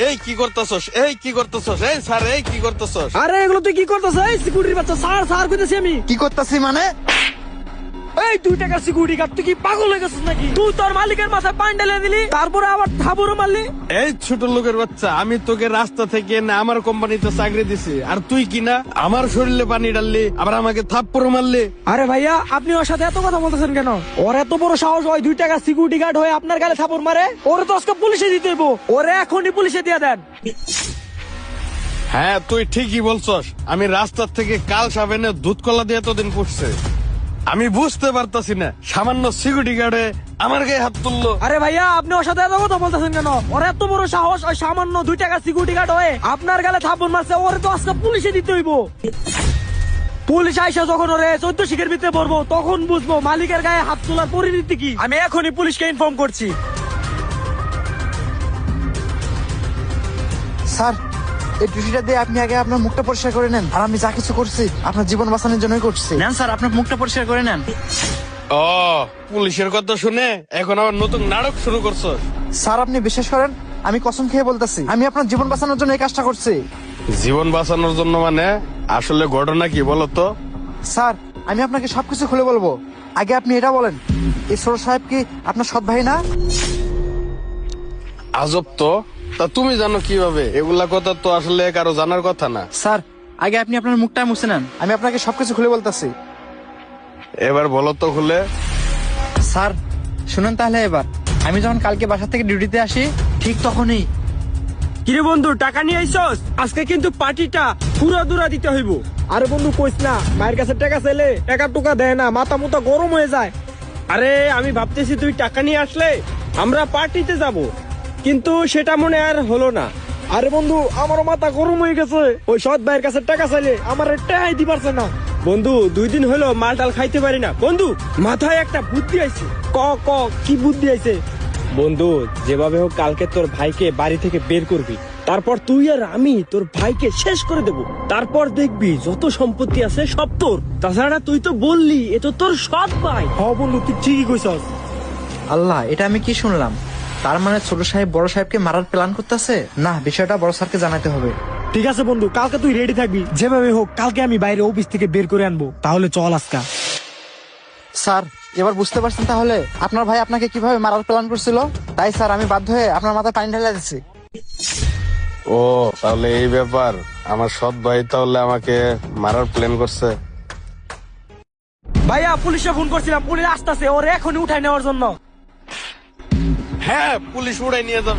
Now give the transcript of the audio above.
এই কি করতেছস? এই কি করতেছস? এই স্যার, এই কি করতেছস? আরে এগুলো তুই কি করতেছ? এই সিকিউরিটি বাচ্চা, স্যার স্যার কইতেছি আমি। কি করতেছি মানে? এই 2 টাকার সিকিউরিটি গার্ড, তুই কি পাগল হয়ে গেছিস নাকি? তুই তোর মালিকের মাথায় পানি ঢেলে দিলি, তারপরে আবার থাবুরও মারলি। এই ছোট লোকের বাচ্চা, আমি তোকে রাস্তা থেকে না আমার কোম্পানিতে চাকরি দিছি, আর তুই কি না আমার শরীরে পানি ঢাললি, আবার আমাকে থাপ্পড় মারলি। আরে ভাইয়া, আপনি ওর সাথে এত কথা বলতেছেন কেন? ওর এত বড় সাহস হয় 2 টাকার সিকিউরিটি গার্ড হয়ে আপনার গালে থাপড় মারে? ওরে তো আজকে পুলিশে দিতে হইব। ওরে এখনই পুলিশে দিয়ে দেন। হ্যাঁ, তুই ঠিকই বলছস। আমি রাস্তার থেকে কাল সাবেনে দুধ কলা দিয়ে এতদিন পড়ছে, আমি বুঝতে পারতাছি না সামান্য সিকিউরিটি গার্ডে আমার গায়ে হাত তুললো। আরে ভাইয়া, আপনি ওর সাথে এত কথা বলতেছেন কেন? ওর এত বড় সাহস, ওই সামান্য 2 টাকার সিকিউরিটি গার্ড হয়ে আপনার গালে থাপড় মারছে। ওরে তো আজকে পুলিশে দিতে হইব। পুলিশ আইসা যখন ওরে 14 শিখের ভিতরে পড়বো, তখন বুঝবো মালিকের গায়ে হাত তোলার পরিণতি কি। আমি এখনই পুলিশকে ইনফর্ম করছি। স্যার, এই টুটিটা দিয়ে আপনি আগে আপনার মুখটা পরিষ্কার করে নেন। আর আমি যা কিছু করছি আপনার জীবন বাঁচানোর জন্যই করছি। নেন স্যার, আপনার মুখটা পরিষ্কার করে নেন। ও, পুলিশের কথা শুনে এখন আবার নতুন নাটক শুরু করছস? স্যার, আপনি বিশ্বাস করেন, আমি কসম খেয়ে বলতেছি আমি আপনার জীবন বাঁচানোর জন্য এই কাজটা করছি। জীবন বাঁচানোর জন্য মানে? আসলে ঘটনা কি বলতো? স্যার, আমি আপনাকে সবকিছু খুলে বলবো। আগে আপনি এটা বলেন, এই সরো সাহেব কি আপনার সৎ ভাই না? আজব তো। তা তুমি জানো কিভাবে? এগুলা কথা তো আসলে কারো জানার কথা না। স্যার, আগে আপনি আপনার মুখটা মুছে নেন। আমি আপনাকে সবকিছু খুলে বলতেছি। এবার বলো তো খুলে। স্যার শুনেন তাহলে এবার। আমি যখন কালকে বাসা থেকে ডিউটিতে আসি, ঠিক তখনই কিরে বন্ধু, টাকা নিয়ে আইসস? আজকে কিন্তু পার্টিটা পুরো দূরা দিতে হইব। আরে বন্ধু, কইস না মায়ের কাছে টাকা চাইলে টাকা টুকা দেয় না, মাথা মুথা গরম হয়ে যায়। আরে আমি ভাবতেছি তুই টাকা নিয়ে আসলে আমরা পার্টিতে যাব, কিন্তু সেটা মনে আর হলো না। আরে বন্ধু, আমারও মাথা গরম হয়ে গেছে। ওই সৎ ভাইয়ের কাছে টাকা চাইলে আমার টাকাই দি পারছে না। বন্ধু, 2 দিন হলো মাল টাল খাইতে পারি না। বন্ধু, মাথায় একটা বুদ্ধি আইছে। ক ক কি বুদ্ধি আইছে? বন্ধু, যেভাবে হোক কালকে তোর ভাইকে বাড়ি থেকে বের করবি, তারপর তুই আর আমি তোর ভাইকে শেষ করে দেব। তারপর দেখবি যত সম্পত্তি আছে সব তোর। তাছাড়া তুই তো বললি এ তো তোর সৎ ভাই। হ্যাঁ বন্ধু, তুই ঠিকই কইছস। আল্লাহ, এটা আমি কি শুনলাম? তার মানে ছোট সাহেব বড় সাহেবকে মারার প্ল্যান করতেছে। না, বিষয়টা বড় স্যারকে জানাতে হবে। ঠিক আছে বন্ধু, কালকে তুই রেডি থাকবি। যেভাবে হোক কালকে আমি বাইরে অফিস থেকে বের করে আনবো। তাহলে চল আজকা। স্যার, এবার বুঝতে পারছেন তাহলে আপনার ভাই আপনাকে কিভাবে মারার প্ল্যান করছিল? তাই স্যার, আমি বাধ্য হয়ে আপনার মাথায় পানি ঢেলে দিচ্ছি। ও, তাহলে এই ব্যাপার। আমার সৎ ভাই তাহলে আমাকে মারার প্ল্যান করছে। ভাইয়া, পুলিশে ফোন করছিলাম, পুলিশ আসতেছে ওরে এখনই উঠাই নেওয়ার জন্য। হ্যাঁ, পুলিশ উড়াই নিয়ে যাবে।